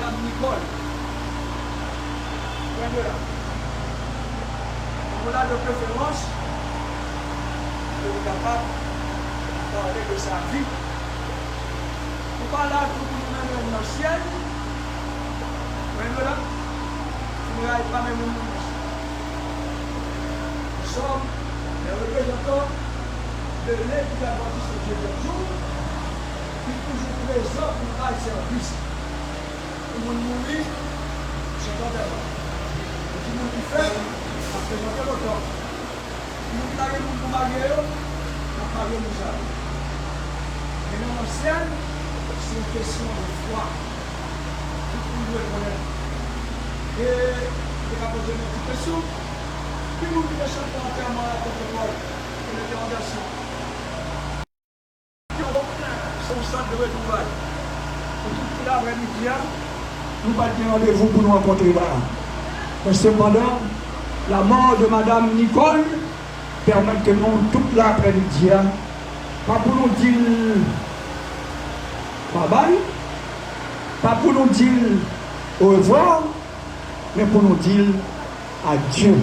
Madame Nicole. On a de préférence de être capable de parler de sa vie. On parle là pour nous mener dans le ciel. Mais là, nous n'avons pas même nous. Nous sommes les représentants de l'Église adventiste de Dieu du jour qui toujours présent pour nous service. Pour nous mourir, c'est totalement. Et qui nous fait, à présenter le temps. Nous parlons pour marier, nous parlons de ça. Mais dans le ciel, c'est une question de foi. Tout le monde le connaît. Et je vais poser une petite question. Qui nous dit de chanter entièrement la contre-parole et le dérogation? Son centre de retrouvailles. Pour tout l'après-midi, nous partons rendez-vous pour nous rencontrer là. Mais cependant, la mort de Madame Nicole permet que nous, toute l'après-midi, pas pour nous dire bye bye, pas pour nous dire au revoir, mais pour nous dire adieu.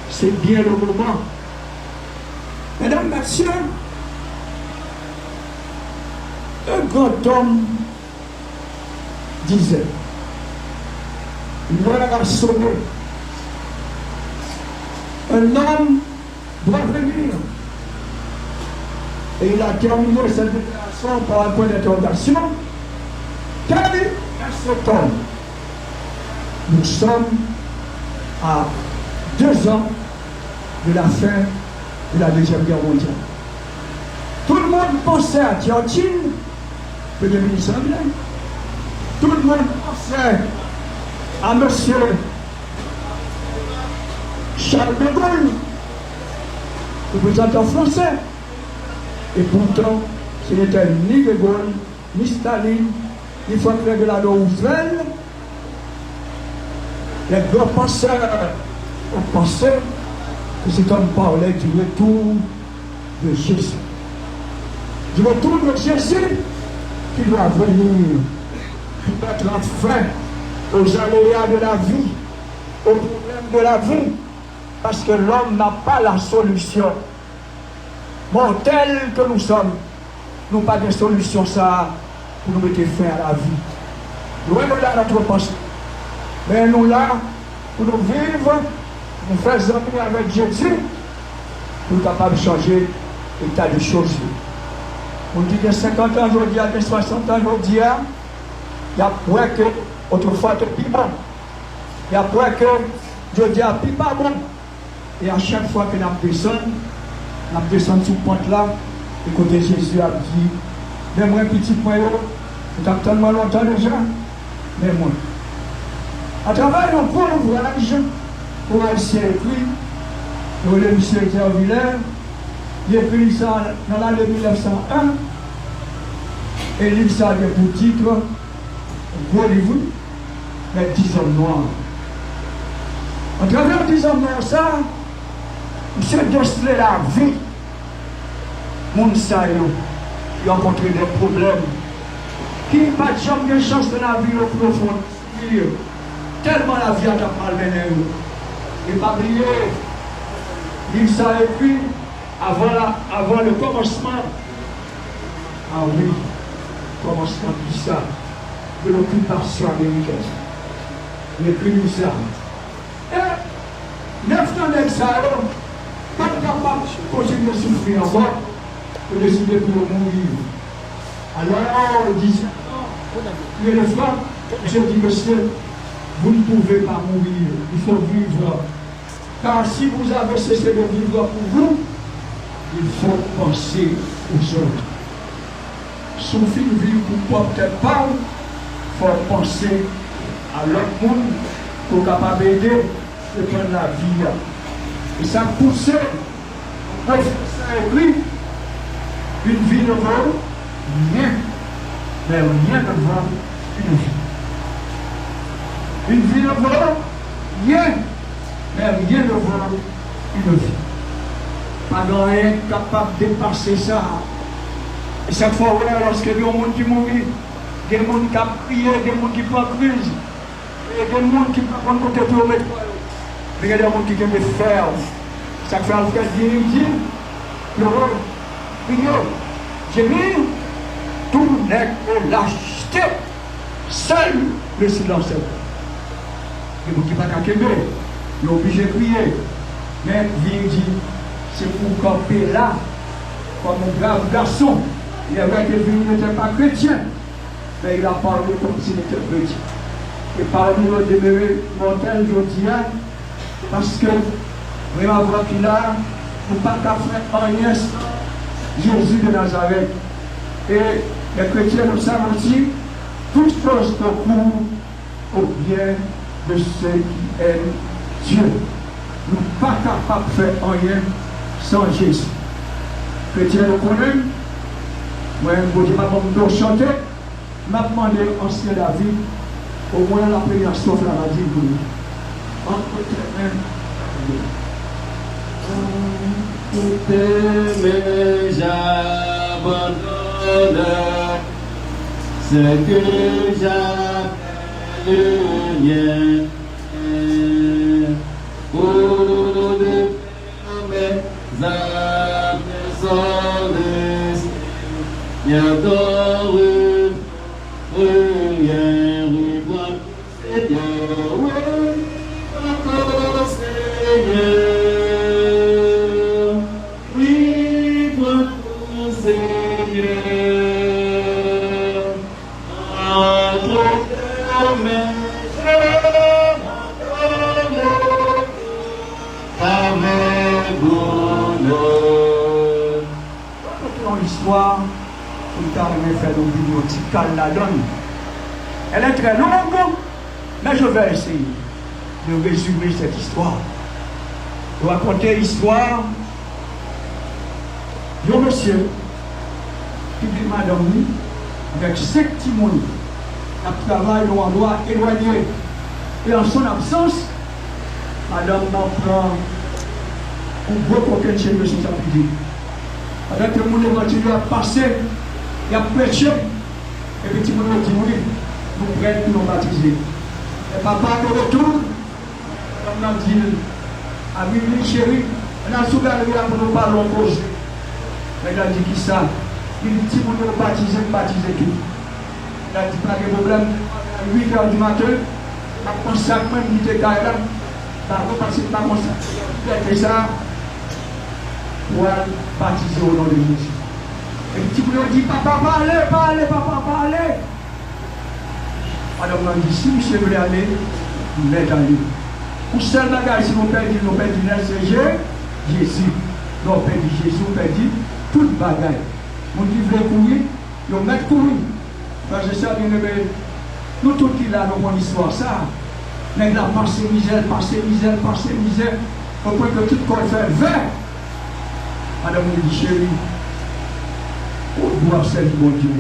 C'est bien le moment. Mesdames, messieurs, un grand homme disait, l'heure a sonné. Un homme doit venir. Et il a terminé cette déclaration par un point d'interrogation. Quel est cet homme? Nous sommes à 2 ans de la fin de la Deuxième Guerre mondiale. Tout le monde pensait à Churchill, Premier ministre anglais. Tout le monde pensait à monsieur Charles de Gaulle, le président français. Et pourtant, ce n'était ni de Gaulle, ni Staline, ni Franklin Delano Roosevelt. Les grands penseurs ont pensé que cet homme parlait du retour de Jésus. Du retour de Jésus qui doit venir pour mettre un frein aux aléas de la vie, aux problèmes de la vie, parce que l'homme n'a pas la solution. Mortels que nous sommes, nous n'avons pas de solution ça pour nous mettre fin à la vie. Nous sommes là notre pensée. Mais nous là, pour nous vivre, nous faisons amis avec Jésus, pour nous capables de changer l'état des choses. On dit que 50 ans aujourd'hui, il y a 60 ans aujourd'hui, il y a point que autrefois c'était plus bon. Il y a point que je dis à plus pas bon. Et à chaque fois que nous descendons sous pente là, et côté Jésus a dit, même un petit point, nous avons tellement longtemps déjà, mais moi. À travers nos gros ouvrages, pour essayer d'écrire, le monsieur Villers, il a écrit ça dans l'année 1901, et il ça a pour titre, gros livre, mais 10 hommes noirs. À travers 10 hommes noirs, ça, monsieur décelé la vie, mon saillot, il a rencontré des problèmes, qui n'a pas jamais de chance de la vie au profond. Tellement la vie a malmené. Et pas oublier, il ça et puis, avant le commencement, ah oui, commencement de ça, de l'occupation américaine. Il écrit ça. Et 9 ans d'exil, pas capable de continuer à souffrir encore, pour décider pour mourir. Alors, il dit, il est le frère, je dis, monsieur, vous ne pouvez pas mourir, il faut vivre. Car si vous avez cessé de vivre pour vous, il faut penser aux autres. Son fils vit pour peut-être pas, il faut penser à l'autre monde pour capable d'aider de prendre la vie. Et ça pousse, ça écrit, une vie ne vaut rien, mais rien ne vaut une vie. Une vie ne vaut rien, mais rien ne vaut une vie. Pas de rien capable de dépasser ça. Et chaque fois, lorsque il y a un monde qui mourit, il y a des gens qui ont prié, il y a des gens qui prennent crise, il y a des gens qui prennent côté pour mettre. Il y a des gens qui ont faire. Chaque fois, il fait j'ai mis tout n'est que lâcheté. Seul le silence. Et vous qui pas qu'à Québec, il est obligé de prier. Mais il dit, c'est pour camper là, comme un brave garçon. Il est vrai que lui n'était pas chrétien, mais il a parlé comme s'il était chrétien. Et parmi nous demeurer mortel, je dis, parce que vraiment voir qu'il a, pour pas qu'à faire rien Jésus de Nazareth. Et les chrétiens nous savent aussi, toutes choses concourent au bien de ceux qui aiment Dieu. Nous ne sommes pas capables de faire rien sans Jésus. Les chrétiens nous connaissent. Moi, je ne vais pas chanter. Je vais demander à ancien David, au moins la première sauf la va dire pour nous. Entre tes mains. Mais j'abandonne ce que j'appelle le mien. Pour mes âmes sonnes, j'adore rien, revoir Seigneur, encore Seigneur. L'histoire, tout à l'heure, faire une bibliothèque, la donne. Elle est très longue, mais je vais essayer de résumer cette histoire. Je vais raconter l'histoire d'un monsieur qui dit madame avec 5 timons qui travaillent dans un endroit éloigné. Et en son absence, madame m'en prend un gros coquin chez lui sur sa petite. Avec le monde continue à passer, il a prêché. Et puis tout le monde dit oui, nous prêts pour nous baptiser. Et papa de retour, on a dit, ami chéri, on a souvent arrivé là pour nous parler en cause. Il a dit qui ça? Il dit pour nous baptiser tout. Il a dit pas de problème. À 8h du matin, on a consacré même il était là. Par contre, parce que pas comme ça. Il a fait ça. Pour baptiser au nom de Jésus. Et le petit boulot dit, papa, parlez. Alors on a dit, si monsieur veut aller, il est allé. Pour seul bagage, si nous perdons, c'est Jésus. Nous perdons Jésus, nous perdons toute bagaille. On dit, vous voulez courir, nous mettons courir. Parce que ça, bien aimé, nous tous qui là, nous avons l'histoire, ça. Mais il a passé misère, au point que tout le corps fait vert. Madame me dit, chérie, on doit servir mon Dieu.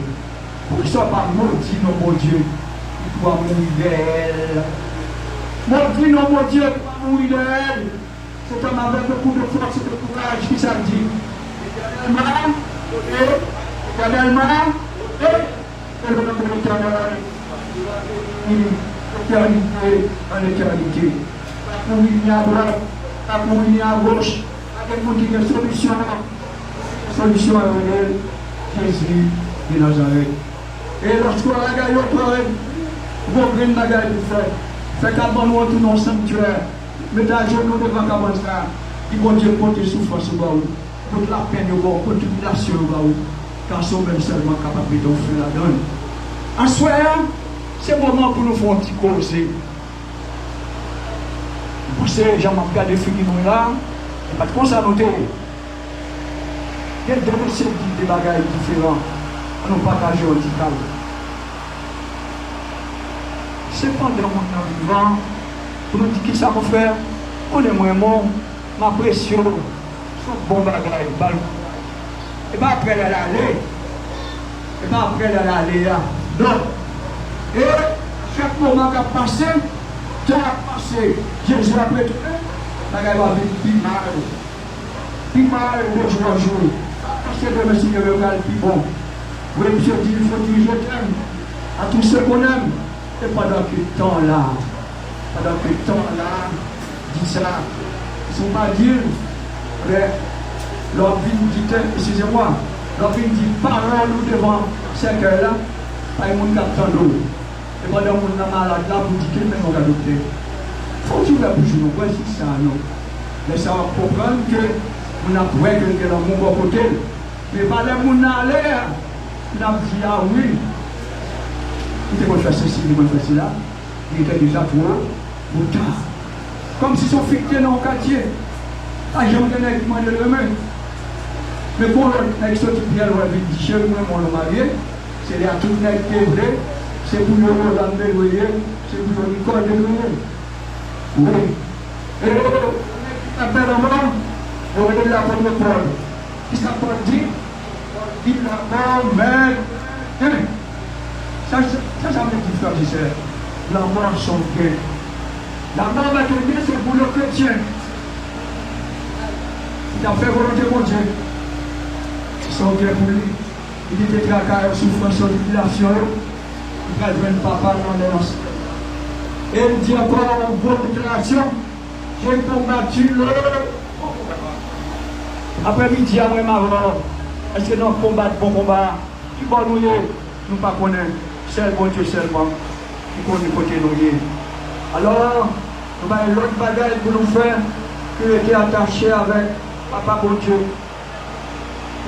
Pour qu'il ne soit pas maudit, non, mon Dieu, il doit mourir d'elle. Maudit, non, mon Dieu, il doit mourir d'elle. C'est un avec beaucoup de force et de courage qui ça dit. Éternellement, et le nom de l'Éternel, éternité en éternité. Pas pour une à droite, pas pour une à gauche. Il y a une solution à venir, Jésus de Nazareth. Et lorsqu'on regarde le problème, vous avez une bagaille pour faire. Faites qu'abord tout dans le sanctuaire. Mettez à genoux devant Cabane ça. Il va Dieu porter souffrance au bas, contre la peine au bas, contre l'humiliation au bas. Car ils sont même seulement capables d'offrir la donne. En soir, c'est le moment pour nous faire un petit causer. Vous savez, j'en ai regardé les là. Pas de quoi ça noter. Il y a des bagages différents. On nous partage au digital. Cependant, on est vivant. Pour nous dire qui ça va faire. On est moins bon. Ma pression. Son bon bagage. Et pas après l'aller. Et pas après l'aller là. Non. Et chaque moment qui a passé, qui a passé, Jésus a prêté. Bagage va vite plus mal de jour en jour. Parce que demain, si je regarde plus bon. Oui, monsieur dit, il faut dire je t'aime à tous ceux qu'on aime. Et pendant que le temps-là, dit ça, ils ne sont pas dire, mais leur vie dit, excusez-moi, leur vie dit, parlons-nous devant ces cœurs-là, pas un monde qui attend l'eau. Et pendant que nous sommes malades là, vous dites qu'il faut nous adopter. Il faut toujours la bouche, nous, voici ça, non. Mais ça va comprendre que nous avons trouvé que nous avons mon bon côté. Mais pas les gens aller, nous avons dit, ah oui, il était faire ceci, il était faire cela, il était déjà trop tard. Comme si son fils était dans le quartier. Ah, j'ai un qui m'a dit le même. Mais pour les gens qui viennent dit, chez moi, mon marié, c'est les tout les qui est vrai, c'est pour le Roland de Loyer, c'est pour le Nicole de Loyer. Oui. Et après la mort, on va la première Paul. Qui s'appelle dit, il la mort, mais. Ça me dit, frère, je sais. La mort son cœur. La mort va tomber, c'est pour le chrétien. Il a fait volonté de mon Dieu. Son cœur pour lui. Il était traqué en souffrance, en tribulation. Il va devenir papa dans les lances. Et il dit encore en bonne déclaration, j'ai combattu le. Après midi, après ma mort, est-ce que nous combattons bon combat? Qui va nous nous pas connaître? Seul bon Dieu seulement. Qui connaît côté nous. Alors, nous avons l'autre bagage pour nous faire qui était attaché avec Papa bon Dieu.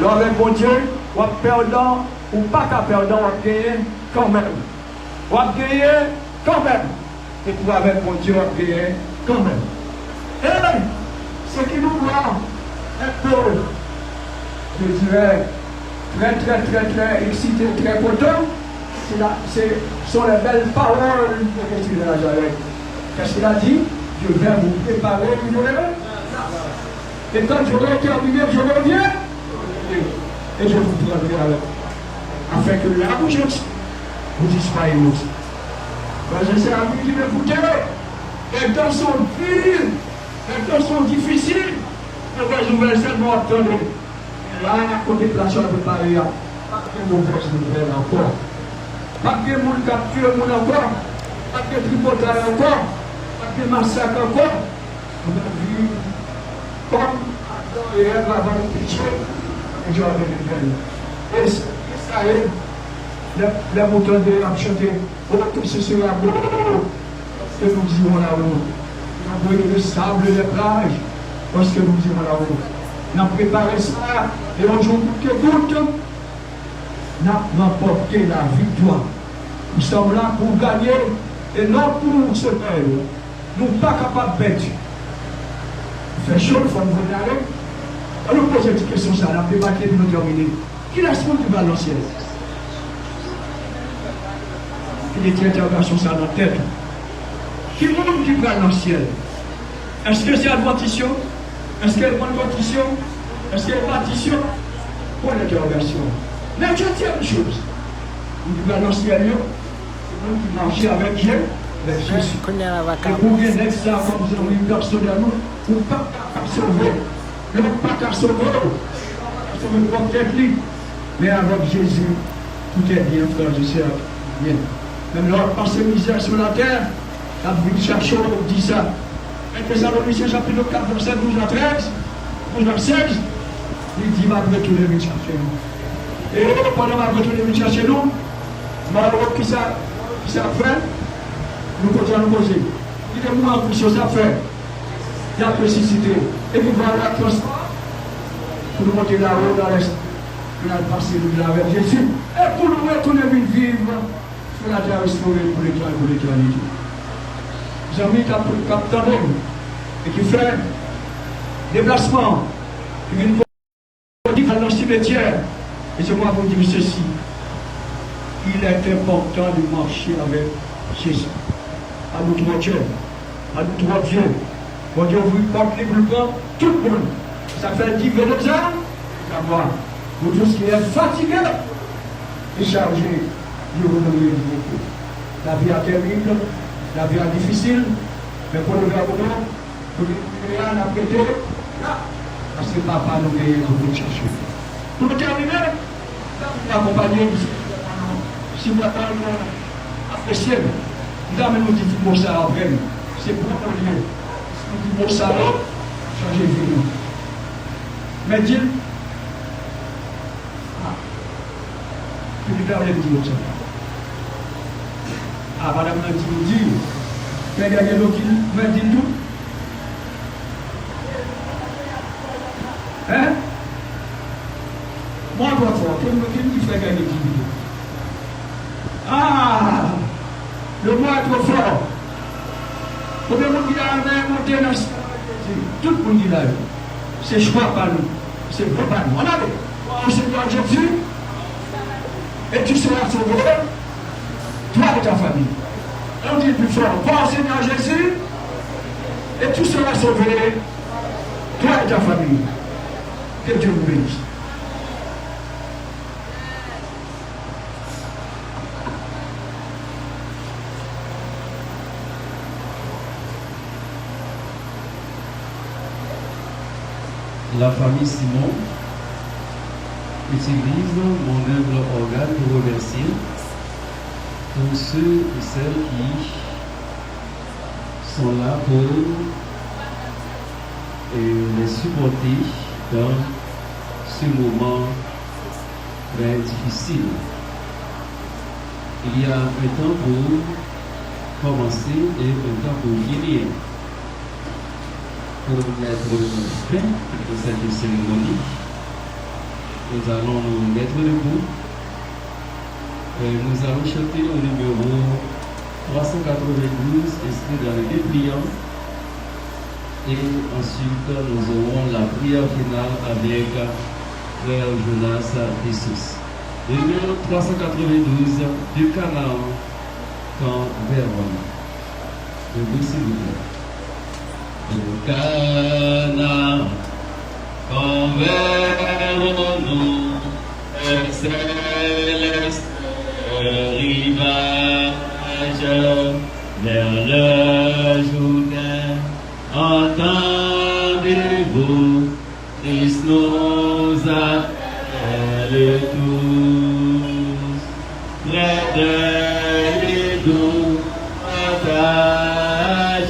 Là, avec bon Dieu, on va perdant ou pas qu'à perdant, on va gagner quand même. On va gagner quand même. Et pour avec mon Dieu, on va gagner quand même. Et ce qui nous voit un peu, je dirais, très excité, très content, ce sont les belles paroles de Jésus de Nazareth. Qu'est-ce qu'il a dit? Je vais vous préparer une heure. Et quand j'aurai terminé, je reviens. Et je vous prendrai avec. Afin que là où je suis, vous disparaissez aussi. Parce que c'est à vous qui m'écoutez. Les temps sont durs, les temps sont difficiles. Les nouvelles seulement attendez. Là, à côté de la chambre préparée, pas de mauvaise nouvelle encore. Pas de monde capture mon encore. Pas de tripotage encore. Pas de massacre encore. On a vu comme Adam et Ève avant le péché. Et Dieu avait le et ça est, les moutons de la chanter, oh, que ce sera beau, que nous dirons là-haut. Nous avons le sable des plages, parce que nous dirons là-haut. Nous avons préparé ça, et un jour que tout, nous avons remporté la victoire. Nous sommes là pour gagner, et non pour se perdre. Nous ne sommes pas capables de bête. Il fait chaud, il faut nous regarder. On nous pose une question, ça, la débattre pour nous terminer. Qui est-ce qui va dans le ciel? Il y a une interrogation ça dans la tête. Qui est-ce qui va dans le ciel? Est-ce que c'est adventition? Est-ce qu'il y a une bonne adventition? Est-ce qu'il y a une partition? Pour l'interrogation. Mais je tiens une chose. Il va dans le ciel, c'est nous qui marchons avec Dieu, avec Jésus. Et pour gagner ça, comme nous avons eu personnellement, ou pas sauver. Ne pas qu'à sauver, sauver peut-être lui. Mais avec Jésus, tout est bien, frère, je sais, bien. Même leur passé misère sur la terre, la vie de chaque chose dit ça. Et Thessaloniciens chapitre 4, verset 12 à 13, 12 à 16, il dit, va retourner venir chercher nous. Et pendant va retourner venir chercher nous, malheureux qui ça fait, nous continuons à nous poser. Il est moins pour chose à faire. Il y a précipité. Et puis voilà la transport pour nous monter là-haut dans l'est. Nous allons passer avec Jésus. Et pour nous retourner vivre sur la terre restaurée pour l'éternité. Les amis qui attendent et qui font déplacement, qui viennent dans le cimetière. Et c'est moi pour dire ceci. Il est important de marcher avec Jésus. À notre Dieu. À notre Dieu. Bon Dieu, vous portez le temps, tout le monde. Ça fait 10 ans, savoir. Pour tout ce qui est fatigué et chargé, Dieu vous donne beaucoup. La vie est terrible, la vie est difficile, mais pour le gouvernement, pour le rien à prêter, parce que papa nous paye pour nous chercher. Pour terminer, accompagner, si vous n'avez apprécié, nous avons dit pour ça après. C'est pour lieu. Si pour ça, changer de vie. Mais Dieu, puis le dit ça. Ah, madame l'a dit, mais il y a quelqu'un qui m'a dit tout. Hein? Moi, je vois, qui fait gagner 10 millions. Ah! Le moi est trop fort. Pour le monde qui a monté dans tout le monde qui l'a eu. C'est choix par nous. C'est pas par nous. On a vu. Au Seigneur Jésus, et tu seras sauvé, toi et ta famille. On dit plus fort, va au Seigneur Jésus, et tu seras sauvé, toi et ta famille. Que Dieu vous bénisse. La famille Simon utilise mon humble organe pour remercier tous ceux et celles qui sont là pour les supporter dans ce moment très difficile. Il y a un temps pour commencer et un temps pour finir. Pour mettre fin de cette cérémonie, nous allons nous mettre debout. Nous allons chanter le numéro 392 inscrit dans le dépliant. Et ensuite, nous aurons la prière finale avec Frère Jonas Jesus. Le numéro 392 du Canaan, quand Vérone. Debout, s'il vous plaît. Au Canaan, convertons-nous, céleste rivage, vers le Jourdain. Entendez-vous, Christ nous appelle tous, près de l'Édoux, partage.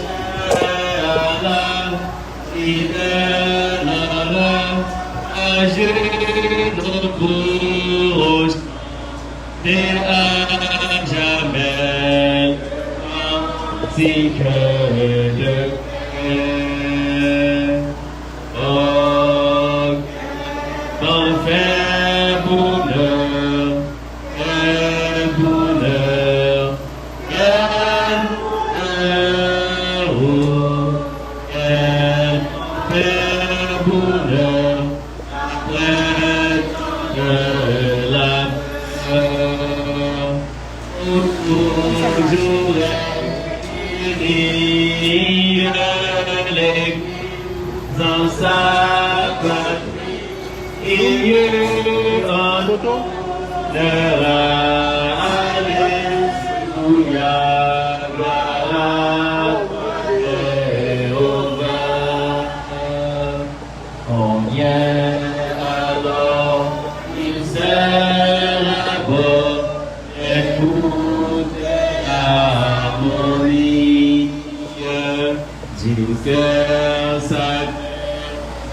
Nos bourges, et à jamais, ainsi que de paix. Oh, parfait bonheur, quel bonheur, quel bonheur, oh, quel bonheur. Dans sa patrie, il y a un alléluia, gloire Jéhovah. On vient alors, il sera beau, écoute l'harmonie du cœur sacré.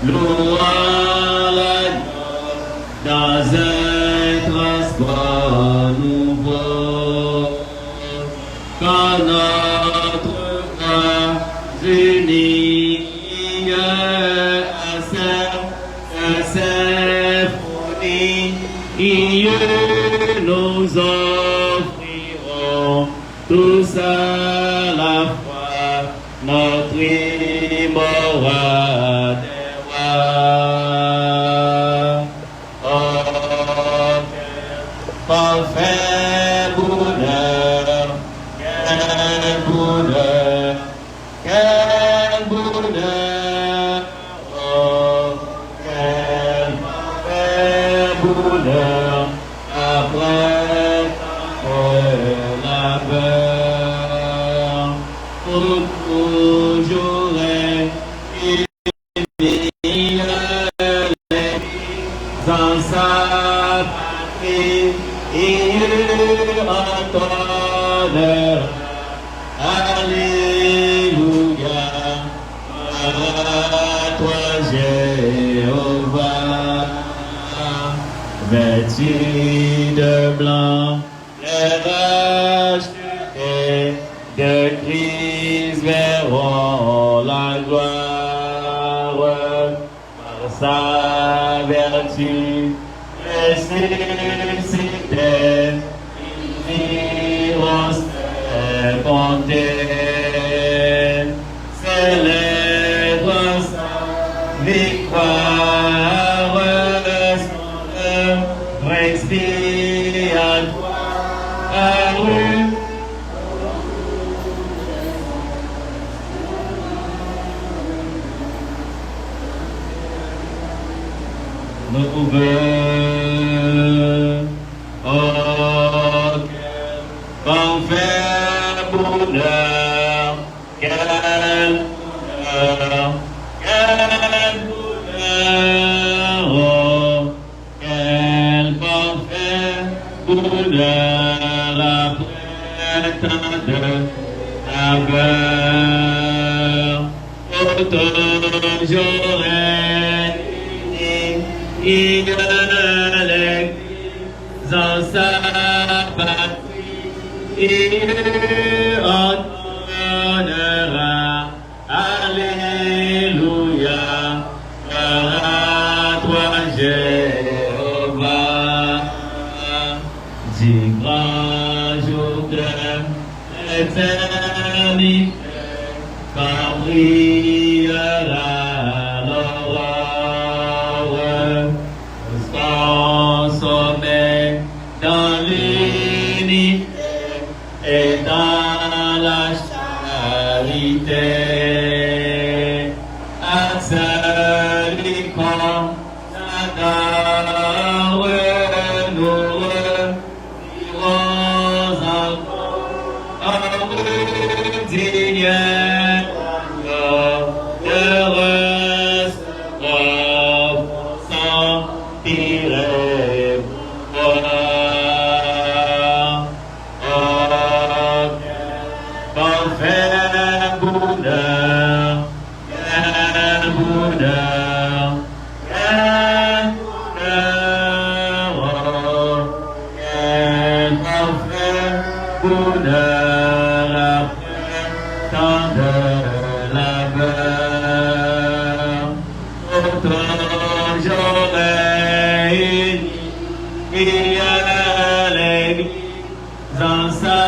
Louons l'agneau dans un transport nouveau, quand notre âme unie à symphonie, nous offrirons tous à la fois notre immorale. Parfait bonheur, quel bonheur, quel bonheur, oh, quel parfait bonheur, après la peur, pour toujours. honneur. Alléluia. À toi, Jéhovah. Vêtu de blanc, les rachetés de Christ verront la gloire par sa vertu. Ressuscité, ils iront se compter, célèbre sa victoire, son œuvre expiatoire. Nous pouvons, oh, parfait bonheur, quel bonheur, quel bonheur, oh, quel parfait bonheur après tant de labeur. Autant j'aurais dit, en sa patrie, il ordonnera, alléluia, à toi Jéhovah, du grand jour de l'éternité, quand brillera l'aurore, son sommet dans l'unité et dans la charité. À celui qu'on adore, nous redirons encore digne de recevoir sans tirer. Parfait bonheur, quel bonheur, quel bonheur, quel parfait bonheur après tant de labeur. Autant j'aurais uni à l'église en sa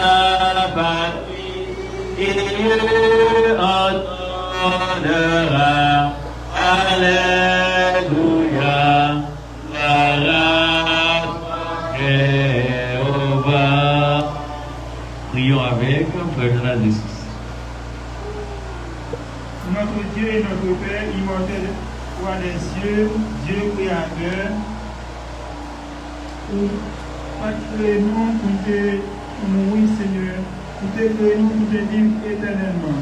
patrie, il ordonnera, alléluia, Jéhovah. Prions avec Frère Jonathan de Suisse. Notre Dieu et notre Père, immortel, roi des cieux, Dieu créateur, pas créé nous pour te mourir, Seigneur, pour te créer nous pour te vivre éternellement.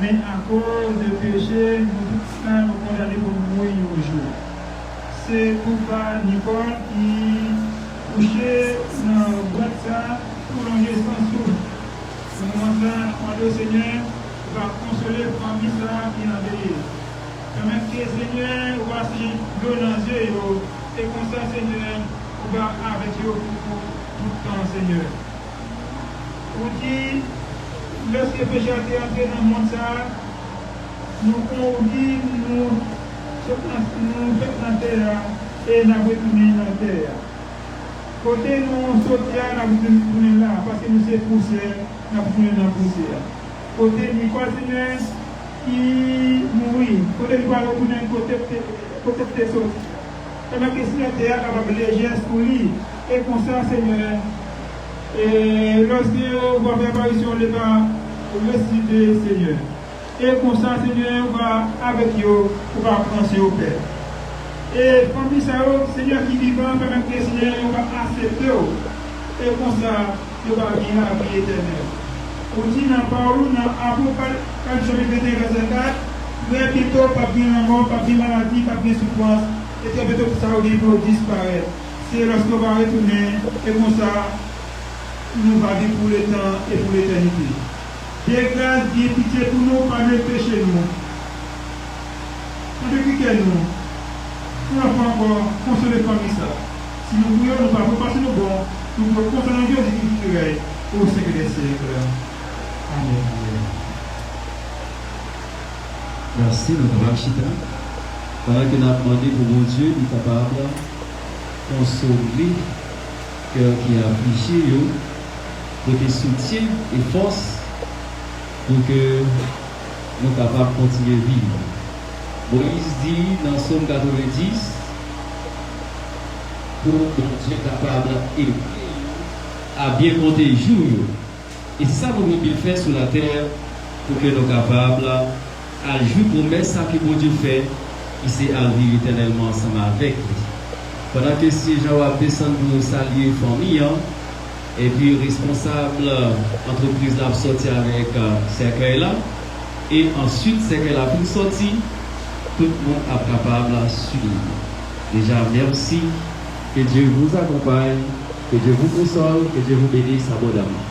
Mais à cause de péché, nous sommes condamnés pour mourir un jour. C'est pourquoi Nicole qui couchait dans le boîte ça pour longer sans souffle. Ce moment-là, le Seigneur va consoler la famille ça qui est en veille. Même que Seigneur, voici l'eau dans les yeux, et comme ça, Seigneur, on va avec eux pour tout le temps, Seigneur. Pour dire, lorsque le péché a été entré dans le monde, nous on dit, nous faisons la terre et nous retournons dans la terre. Côté nous sortir, nous retournons là, parce que nous sommes poussière, nous retournons dans la poussière. Côté Nicole, Seigneur, qui mourit, côté nous va retourner côté de sorti. Comme que si la terre a capable de gestes pour lui, et comme ça, Seigneur, et lorsque on va faire apparition, on va réciter, Seigneur. Et comme ça, Seigneur, on va avec eux, on va penser au Père. Et comme ça, Seigneur qui vivant, même que Seigneur, on va accepter. Et comme ça, on va vivre la vie éternelle. On dit dans la parole, dans Apocalypse, quand je vais venir à la date, mais plutôt pas bien la mort, pas bien maladie, pas bien souffrance, et très bientôt ça va disparaître. C'est lorsqu'on va retourner, et comme ça, nous va vivre pour le temps et pour l'éternité. Dieu grâce, Dieu pitié pour nous, pas de péché nous. Pas de cliquer nous. Nous n'avons pas encore consoler comme ça. Si nous prions, nous ne pouvons pas passer nos bons. Nous pouvons consoler Dieu au siècle des siècles. Amen. Merci, notre Rachida. Pendant que nous avons demandé pour mon Dieu, il est capable de consoler le cœur qui a affligé, pour des soutiens et force pour que nous soyons capables de continuer à vivre. Moïse dit dans Somme 90, pour que Dieu est capable à bien compter les jours. Et c'est ça que nous devons faire sur la terre pour que nous soyons capables à jouer pour mettre ça que bon Dieu fait, il s'est à vivre éternellement ensemble avec lui. Pendant que ces gens vont descendre pour saluer la famille, et puis responsable entreprise là sortir avec cercueil là, et ensuite cercueil là pour sortir, tout le monde est capable de suivre. Déjà, merci, que Dieu vous accompagne, que Dieu vous console, que Dieu vous bénisse abondamment.